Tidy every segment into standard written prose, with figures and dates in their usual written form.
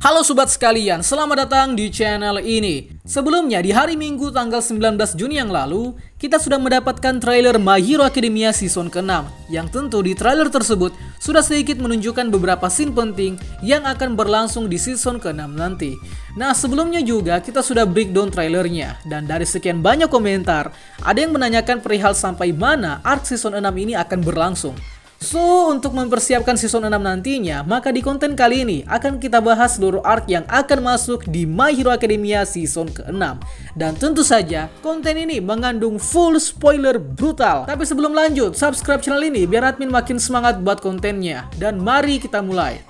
Halo sobat sekalian, selamat datang di channel ini. Sebelumnya di hari Minggu tanggal 19 Juni yang lalu, kita sudah mendapatkan trailer My Hero Academia season ke-6. Yang tentu di trailer tersebut sudah sedikit menunjukkan beberapa scene penting yang akan berlangsung di season ke-6 nanti. Nah, sebelumnya juga kita sudah breakdown trailernya, dan dari sekian banyak komentar, ada yang menanyakan perihal sampai mana arc season 6 ini akan berlangsung. So, untuk mempersiapkan season 6 nantinya, maka di konten kali ini akan kita bahas seluruh arc yang akan masuk di My Hero Academia season ke-6. Dan tentu saja, konten ini mengandung full spoiler brutal. Tapi sebelum lanjut, subscribe channel ini biar admin makin semangat buat kontennya. Dan mari kita mulai.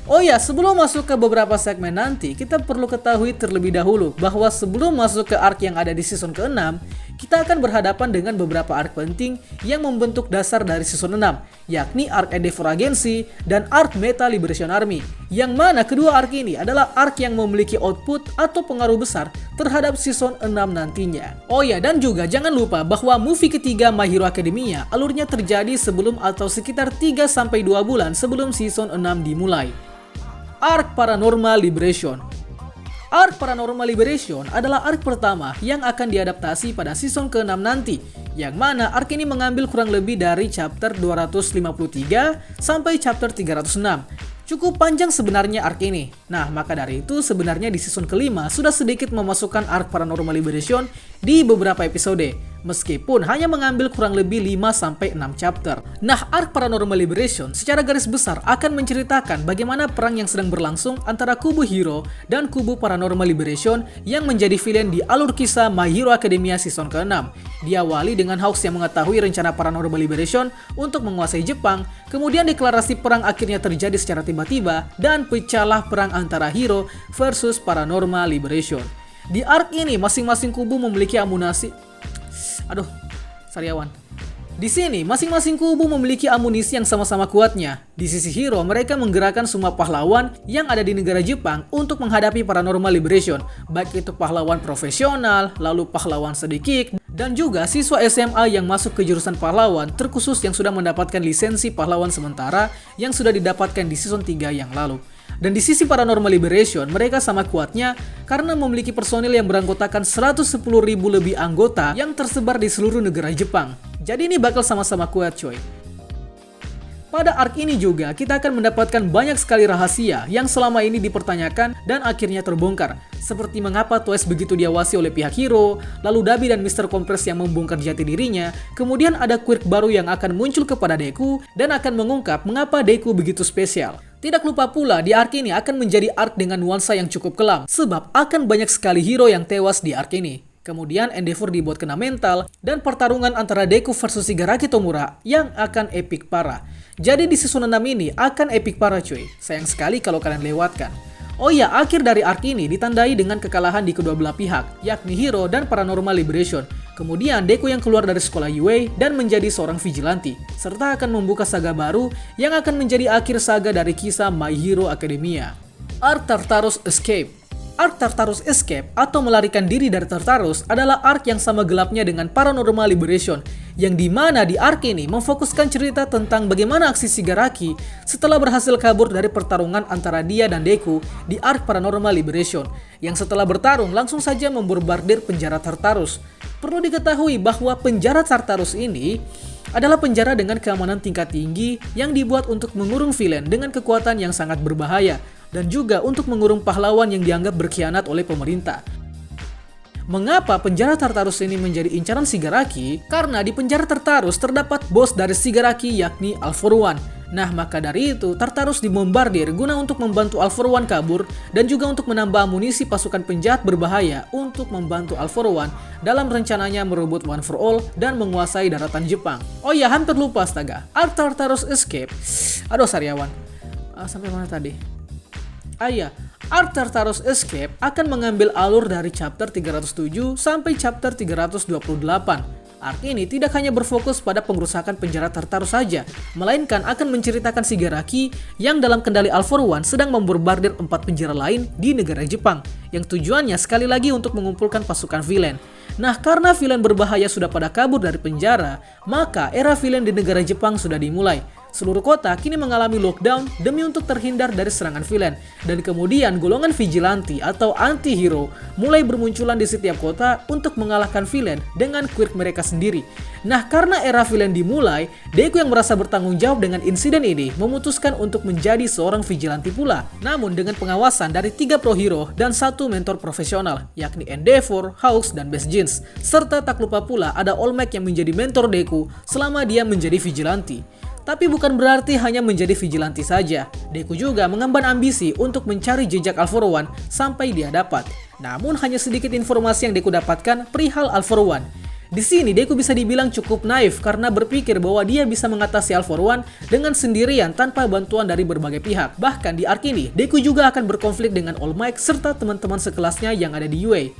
Oh ya, sebelum masuk ke beberapa segmen nanti, kita perlu ketahui terlebih dahulu bahwa sebelum masuk ke arc yang ada di season ke-6, kita akan berhadapan dengan beberapa arc penting yang membentuk dasar dari season 6, yakni arc Endeavor Agency dan arc Meta Liberation Army, yang mana kedua arc ini adalah arc yang memiliki output atau pengaruh besar terhadap season 6 nantinya. Oh ya, dan juga jangan lupa bahwa movie ketiga My Hero Academia alurnya terjadi sebelum atau sekitar 3-2 bulan sebelum season 6 dimulai. Arc Paranormal Liberation. Arc Paranormal Liberation adalah arc pertama yang akan diadaptasi pada season ke-6 nanti, yang mana arc ini mengambil kurang lebih dari chapter 253 sampai chapter 306. Cukup panjang sebenarnya arc ini. Nah, maka dari itu sebenarnya di season kelima sudah sedikit memasukkan arc Paranormal Liberation di beberapa episode, meskipun hanya mengambil kurang lebih 5-6 chapter. Nah, arc Paranormal Liberation secara garis besar akan menceritakan bagaimana perang yang sedang berlangsung antara kubu Hero dan kubu Paranormal Liberation yang menjadi villain di alur kisah My Hero Academia season ke-6. Diawali dengan Hawks yang mengetahui rencana Paranormal Liberation untuk menguasai Jepang, kemudian deklarasi perang akhirnya terjadi secara tiba-tiba dan pecahlah perang antara Hero versus Paranormal Liberation. Di arc ini masing-masing kubu memiliki amunisi. Di sini, masing-masing kubu memiliki amunisi yang sama-sama kuatnya. Di sisi Hero, mereka menggerakkan semua pahlawan yang ada di negara Jepang untuk menghadapi Paranormal Liberation, baik itu pahlawan profesional, lalu pahlawan sedikit, dan juga siswa SMA yang masuk ke jurusan pahlawan, terkhusus yang sudah mendapatkan lisensi pahlawan sementara yang sudah didapatkan di season 3 yang lalu. Dan di sisi Paranormal Liberation, mereka sama kuatnya karena memiliki personil yang beranggotakan 110.000 lebih anggota yang tersebar di seluruh negara Jepang. Jadi ini bakal sama-sama kuat coy. Pada arc ini juga kita akan mendapatkan banyak sekali rahasia yang selama ini dipertanyakan dan akhirnya terbongkar. Seperti mengapa Twice begitu diawasi oleh pihak Hero, lalu Dabi dan Mr. Compress yang membongkar jati dirinya, kemudian ada quirk baru yang akan muncul kepada Deku dan akan mengungkap mengapa Deku begitu spesial. Tidak lupa pula di arc ini akan menjadi arc dengan nuansa yang cukup kelam, sebab akan banyak sekali hero yang tewas di arc ini. Kemudian Endeavor dibuat kena mental, dan pertarungan antara Deku versus Shigaraki Tomura yang akan epic parah. Jadi di season 6 ini akan epic parah cuy, sayang sekali kalau kalian lewatkan. Oh ya, akhir dari arc ini ditandai dengan kekalahan di kedua belah pihak, yakni Hero dan Paranormal Liberation. Kemudian Deku yang keluar dari sekolah UA dan menjadi seorang vigilante, serta akan membuka saga baru yang akan menjadi akhir saga dari kisah My Hero Academia. Arc Tartarus Escape. Arc Tartarus Escape atau melarikan diri dari Tartarus adalah arc yang sama gelapnya dengan Paranormal Liberation, yang dimana di arc ini memfokuskan cerita tentang bagaimana aksi Shigaraki setelah berhasil kabur dari pertarungan antara dia dan Deku di arc Paranormal Liberation, yang setelah bertarung langsung saja membombardir penjara Tartarus. Perlu diketahui bahwa penjara Tartarus ini adalah penjara dengan keamanan tingkat tinggi yang dibuat untuk mengurung villain dengan kekuatan yang sangat berbahaya, dan juga untuk mengurung pahlawan yang dianggap berkhianat oleh pemerintah. Mengapa penjara Tartarus ini menjadi incaran Shigaraki? Karena di penjara Tartarus terdapat bos dari Shigaraki yakni All For One. Nah, maka dari itu Tartarus dibombardir guna untuk membantu All For One kabur dan juga untuk menambah amunisi pasukan penjahat berbahaya untuk membantu All For One dalam rencananya merebut One For All dan menguasai daratan Jepang. Oh ya, hampir lupa astaga. Arc Tartarus Escape. Sariawan. Sampai mana tadi? Arc Tartarus Escape akan mengambil alur dari chapter 307 sampai chapter 328. Arc ini tidak hanya berfokus pada pengrusakan penjara Tartarus saja, melainkan akan menceritakan Shigaraki yang dalam kendali All For One sedang membombardir 4 penjara lain di negara Jepang, yang tujuannya sekali lagi untuk mengumpulkan pasukan villain. Nah, karena villain berbahaya sudah pada kabur dari penjara, maka era villain di negara Jepang sudah dimulai. Seluruh kota kini mengalami lockdown demi untuk terhindar dari serangan villain. Dan kemudian golongan vigilante atau anti-hero mulai bermunculan di setiap kota untuk mengalahkan villain dengan quirk mereka sendiri. Nah, karena era villain dimulai, Deku yang merasa bertanggung jawab dengan insiden ini memutuskan untuk menjadi seorang vigilante pula. Namun dengan pengawasan dari 3 pro hero dan 1 mentor profesional, yakni Endeavor, Hawks, dan Best Jeans. Serta tak lupa pula ada All Might yang menjadi mentor Deku selama dia menjadi vigilante. Tapi bukan berarti hanya menjadi vigilante saja. Deku juga mengemban ambisi untuk mencari jejak All For One sampai dia dapat. Namun hanya sedikit informasi yang Deku dapatkan perihal All For One. Di sini Deku bisa dibilang cukup naif karena berpikir bahwa dia bisa mengatasi All For One dengan sendirian tanpa bantuan dari berbagai pihak. Bahkan di arc ini, Deku juga akan berkonflik dengan All Might serta teman-teman sekelasnya yang ada di UA.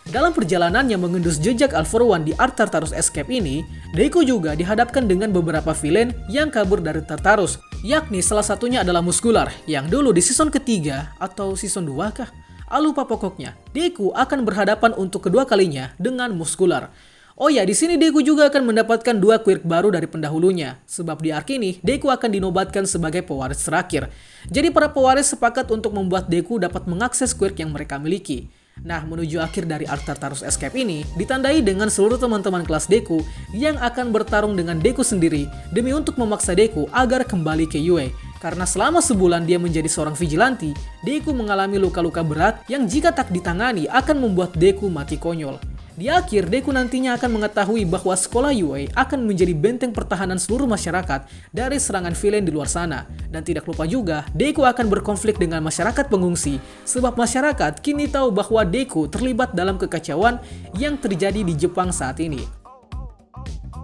Dalam perjalanannya mengendus jejak All For One di arc Tartarus Escape ini, Deku juga dihadapkan dengan beberapa villain yang kabur dari Tartarus, yakni salah satunya adalah Muskular, yang dulu di season ketiga atau season 2 kah? Lupa pokoknya. Deku akan berhadapan untuk kedua kalinya dengan Muskular. Oh ya, di sini Deku juga akan mendapatkan 2 quirk baru dari pendahulunya, sebab di arc ini Deku akan dinobatkan sebagai pewaris terakhir. Jadi para pewaris sepakat untuk membuat Deku dapat mengakses quirk yang mereka miliki. Nah, menuju akhir dari arc Tartarus Escape ini ditandai dengan seluruh teman-teman kelas Deku yang akan bertarung dengan Deku sendiri demi untuk memaksa Deku agar kembali ke UA. Karena selama sebulan dia menjadi seorang vigilante, Deku mengalami luka-luka berat yang jika tak ditangani akan membuat Deku mati konyol. Di akhir, Deku nantinya akan mengetahui bahwa sekolah UA akan menjadi benteng pertahanan seluruh masyarakat dari serangan villain di luar sana. Dan tidak lupa juga, Deku akan berkonflik dengan masyarakat pengungsi, sebab masyarakat kini tahu bahwa Deku terlibat dalam kekacauan yang terjadi di Jepang saat ini.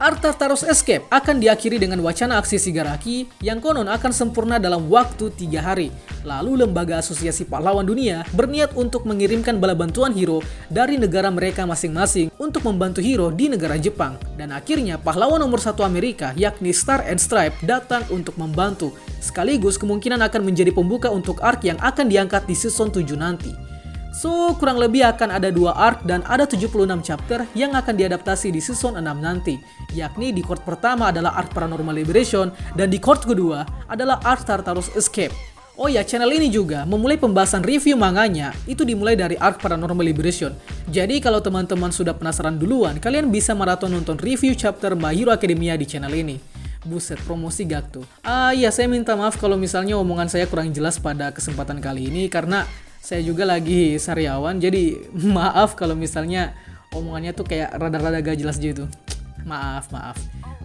Arc Tartarus Escape akan diakhiri dengan wacana aksi Shigaraki yang konon akan sempurna dalam waktu 3 hari. Lalu Lembaga Asosiasi Pahlawan Dunia berniat untuk mengirimkan bala bantuan hero dari negara mereka masing-masing untuk membantu hero di negara Jepang. Dan akhirnya pahlawan nomor 1 Amerika yakni Star and Stripe datang untuk membantu. Sekaligus kemungkinan akan menjadi pembuka untuk arc yang akan diangkat di season 7 nanti. So, kurang lebih akan ada 2 arc dan ada 76 chapter yang akan diadaptasi di season 6 nanti. Yakni di court pertama adalah arc Paranormal Liberation dan di court kedua adalah arc Tartarus Escape. Oh ya, channel ini juga memulai pembahasan review manganya, itu dimulai dari arc Paranormal Liberation. Jadi kalau teman-teman sudah penasaran duluan, kalian bisa maraton nonton review chapter My Hero Academia di channel ini. Buset, promosi gak tuh? Ya, saya minta maaf kalau misalnya omongan saya kurang jelas pada kesempatan kali ini karena saya juga lagi sariawan, jadi maaf kalau misalnya omongannya tuh kayak rada-rada gak jelas gitu. Maaf.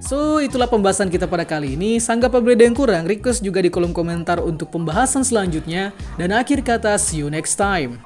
So, itulah pembahasan kita pada kali ini. Sanggap apabila ada yang kurang, request juga di kolom komentar untuk pembahasan selanjutnya. Dan akhir kata, see you next time.